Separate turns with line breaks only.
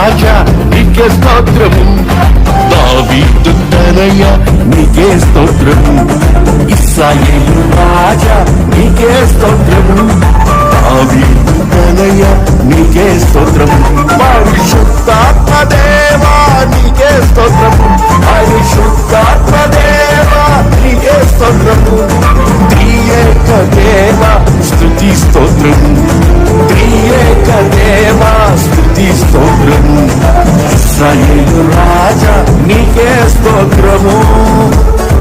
రాజా నీకే స్తోత్రము, దావీదు తనయ నీకే స్తోత్రము, ఇశ్రాయేలు రాజా నీకే స్తోత్రము, దావీదు తనయ నీకే స్తోత్రము, పరిశుద్ధాత్మ దేవా నీకే స్తోత్రము, పరిశుద్ధాత్మ దేవా నీకే స్తోత్రము, త్రియేక దేవ స్తుతి స్తోత్రము, త్రియేక దేవ స్తుతి స్తోత్రము, ఇశ్రాయేలు రాజా నీకే స్తోత్రము.